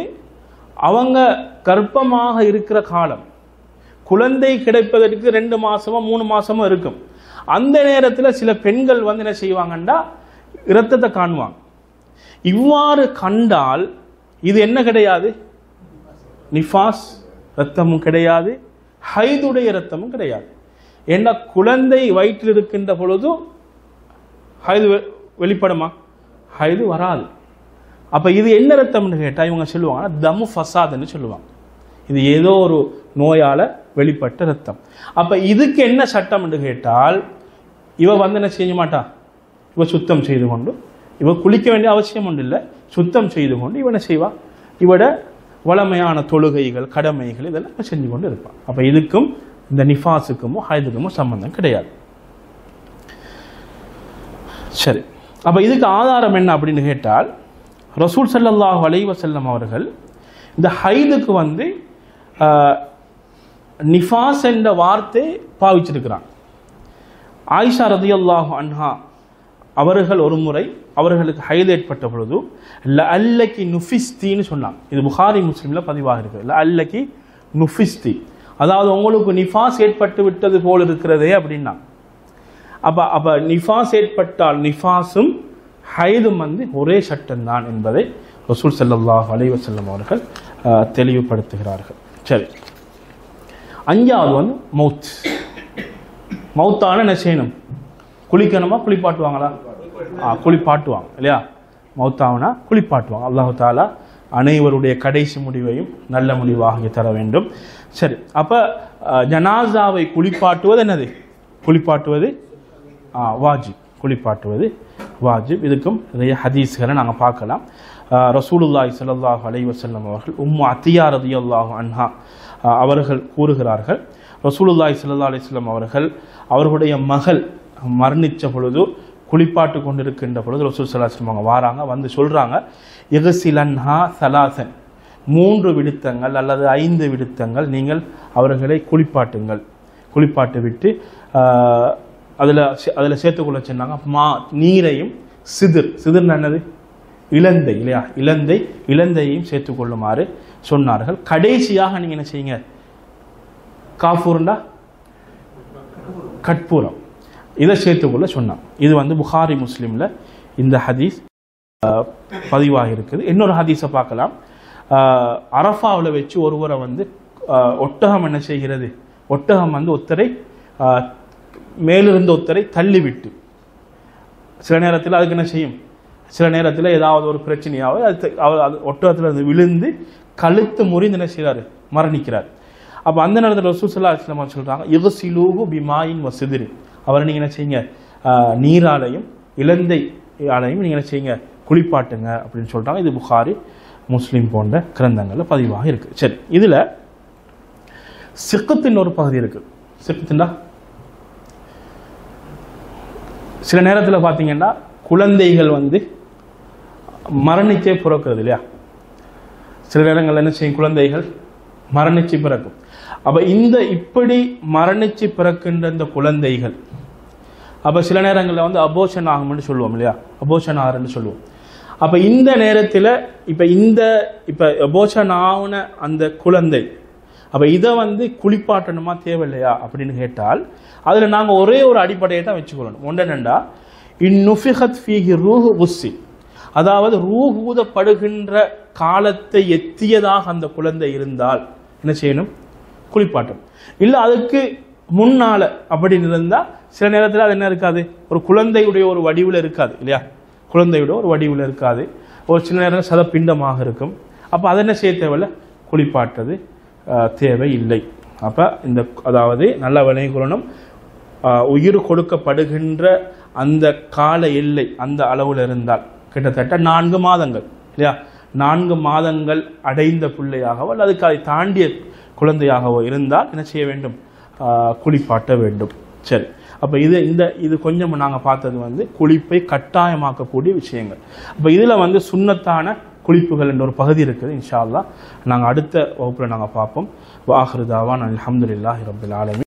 அவங்க கர்ப்பமாக இருக்கிற காலம் குழந்தை கிடைப்பதற்கு 2 மாசமோ 3 மாசமோ இருக்கும். அந்த நேரத்தில் சில பெண்கள் வந்து என்ன செய்வாங்கண்டா இரத்தத்தை காணுவாங்க. இவ்வாறு கண்டால் இது என்ன கிடையாது? நிஃபாஸ் இரத்தமும் கிடையாது, ஹைதுடைய இரத்தமும் கிடையாது. ஏன்னா குழந்தை வயிற்றில் இருக்கின்ற பொழுது ஹைது வெளிப்படுமா? ஹைது வராது. அப்ப இது என்ன ரத்தம்னு கேட்டா இவங்க சொல்லுவாங்க தமு ஃபசாத்னு சொல்லுவாங்க. இது ஏதோ ஒரு நோயால வெளிப்பட்ட ரத்தம். அப்ப இதுக்கு என்ன சட்டம் என்று கேட்டால் இவ வந்து என்ன செய்ய மாட்டா? இவ சுத்தம் செய்து கொண்டு, இவ குளிக்க வேண்டிய அவசியம் ஒன்று இல்லை, சுத்தம் செய்து கொண்டு இவ என்ன செய்வா? இவட வளமையான தொழுகைகள் கடமைகள் இதெல்லாம் செஞ்சு கொண்டு இருப்பான். அப்ப இதுக்கும் இந்த நிஃபாஸுக்கும் ஹைதுக்கும் சம்பந்தம் கிடையாது. சரி, அப்ப இதுக்கு ஆதாரம் என்ன அப்படின்னு கேட்டால் ரசூல் ஸல்லல்லாஹு அலைஹி வஸல்லம் அவர்கள் இந்த ஹைதுக்கு வந்து நிஃபாஸ் என்ற வார்த்தை பாவிச்சிருக்கிறாங்க. ஆயிஷா ரதியல்லாஹு அன்ஹா அவர்கள் ஒரு முறை அவர்களுக்கு ஹைது ஏற்பட்ட பொழுது லஅல்லகி நுஃபிஸ்தின்னு சொன்னாங்க. இது புகாரி முஸ்லிம்ல பதிவாக இருக்கு. லஅல்லகி நுஃபிஸ்தி, அதாவது உங்களுக்கு நிஃபாஸ் ஏற்பட்டு விட்டது போல் இருக்கிறதே அப்படின்னா. அப்ப நிஃபாஸ் ஏற்பட்டால் நிஃபாஸும் ஹைதும் வந்து ஒரே சட்டம் தான் என்பதை ரசூல் ஸல்லல்லாஹு அலைஹி வஸல்லம் அவர்கள் தெளிவுபடுத்துகிறார்கள். சரி, 5வது வந்து மௌத். மௌத்தான என்ன செய்யணும்? குளிக்கணுமா குளிப்பாட்டுவாங்களா? குளிப்பாட்டுவாங்க இல்லையா? மௌத்தாவனா குளிப்பாட்டுவாங்க. அல்லாஹு தாலா அனைவருடைய கடைசி முடிவையும் நல்ல முடிவாக தர வேண்டும். சரி, அப்ப ஜனாசாவை குளிப்பாட்டுவது என்னது? குளிப்பாட்டுவது வாஜிப். குளிப்பாட்டுவது வாஜிப். இதுக்கும் நிறைய ஹதீஸ்களை நாங்கள் பார்க்கலாம். ரசூலுல்லாஹி ஸல்லல்லாஹு அலைஹி வஸல்லம் அவர்கள் உம்மு அத்தியா ரலியல்லாஹு அன்ஹா அவர்கள் கூறுகிறார்கள், ரசூலுல்லாஹி ஸல்லல்லாஹு அலைஹி வஸல்லம் அவர்கள் அவர்களுடைய மகள் மரணித்த பொழுது குளிப்பாட்டு கொண்டிருக்கின்ற பொழுது ரசூல் ஸல்லல்லாஹு அலைஹி வஸல்லம் வாராங்க, வந்து சொல்றாங்க இக்ஸிலன்ஹா ஸலாஸன், 3 விடுத்தங்கள் அல்லது 5 விடுத்தங்கள் நீங்கள் அவர்களை குளிப்பாட்டுங்கள். குளிப்பாட்டு விட்டு அதில் சேர்த்துக்கொள்ள சொன்னாங்க நீரையும் சிதிர் என்னது? இலந்தை இல்லையா? இலந்தையும் சேர்த்துக்கொள்ளுமாறு சொன்னார்கள். கடைசியாக நீங்க என்ன செய்யுங்க? காஃபூர்ண்டா கற்பூரம், இதை சேர்த்துக்கொள்ள சொன்னாங்க. இது வந்து புகாரி முஸ்லிம்ல இந்த ஹதீஸ் பதிவாக இருக்குது. இன்னொரு ஹதீஸை பார்க்கலாம். அரஃபாவில் வச்சு ஒருவரை வந்து ஒட்டகம் என்ன செய்கிறது? ஒட்டகம் வந்து ஒத்தரை மேலிருந்த ஒத்தரை தள்ளிவிட்டு சில நேரத்தில் அதுக்கு என்ன செய்யும்? சில நேரத்தில் ஏதாவது ஒரு பிரச்சனையாவது அது ஒட்டகத்தில் இருந்து விழுந்து கழுத்து முறிந்து என்ன செய்கிறாரு? மரணிக்கிறார். அப்போ அந்த நேரத்தில் ரசூல் ஸல்லல்லாஹு அலைஹி வஸல்லம் சொல்றாங்க இக்ஸிலூஹு பிமாயின் வசிதிரி, அவரை நீங்கள் என்ன செய்யுங்க? நீராலையும் இலந்தையாலையும் நீங்கள் என்ன செய்யுங்க? குளிப்பாட்டுங்க அப்படின்னு சொல்றாங்க. இது புகாரி முஸ்லிம் போன்ற கிரந்தங்களில் பதிவாக இருக்கு. சரி, இதுல சிக்கத்தின் ஒரு பகுதி இருக்கு. சிக்கத்துண்டா சில நேரத்தில் பார்த்தீங்கன்னா குழந்தைகள் வந்து மரணிச்சே பிறக்கிறது இல்லையா? சில நேரங்கள் என்ன செய்யும், குழந்தைகள் மரணிச்சு பிறக்கும். அப்போ இப்படி மரணிச்சு பிறக்கின்ற இந்த குழந்தைகள் அப்போ சில நேரங்களில் வந்து அபோஷன் ஆகும்னு சொல்லுவோம் இல்லையா, அபோஷன் ஆகுன்னு சொல்லுவோம். அப்போ இந்த நேரத்தில் இப்போ அபோஷன் ஆகுன அந்த குழந்தை அப்போ இதை வந்து குளிப்பாட்டணுமா தேவையில்லையா அப்படின்னு கேட்டால் அதில் நாங்கள் ஒரே ஒரு அடிப்படையை தான் வச்சுக்கொள்ளணும். ஒன்றெண்டா இந்நுஃபிகத் ஃபீஹி ரூஹ் உஸ்ஸி, அதாவது ரூஹ் ஊதப்படுகின்ற காலத்தை எத்தியதாக அந்த குழந்தை இருந்தால் என்ன செய்யணும், குளிப்பாட்டணும். இல்லை அதுக்கு முன்னால அப்படின்னு இருந்தால் சில நேரத்தில் அது என்ன இருக்காது, ஒரு குழந்தையுடைய ஒரு வடிவில் இருக்காது இல்லையா, குழந்தையுடைய ஒரு வடிவில் இருக்காது, ஒரு சில நேரம் சதப்பிண்டமாக இருக்கும். அப்போ அதை என்ன செய்ய தேவையில்லை, குளிப்பாட்டது தேவை இல்லை. அப்போ அதாவது நல்ல விளைவுகளும் உயிர் கொடுக்கப்படுகின்ற அந்த கால எல்லை அந்த அளவில் இருந்தால் கிட்டத்தட்ட 4 மாதங்கள் இல்லையா, 4 மாதங்கள் அடைந்த பிள்ளையாகவோ அல்லது அதுக்கு அதை தாண்டிய குழந்தையாகவோ இருந்தால் என்ன செய்ய வேண்டும், குளிப்பாட்ட வேண்டும். சரி, அப்போ இது கொஞ்சம் நாங்கள் பார்த்தது வந்து குளிப்பை கட்டாயமாக்கக்கூடிய விஷயங்கள். அப்போ இதில் வந்து சுன்னத்தான குளிப்புகள் என்ற ஒரு பகுதி இருக்குது. இன்ஷா அல்லாஹ் நாங்கள் அடுத்த வகுப்பில் நாங்கள் பார்ப்போம். வாஹிரு தாவான் அல்ஹம்துலில்லாஹி ரப்பில் ஆலமீன்.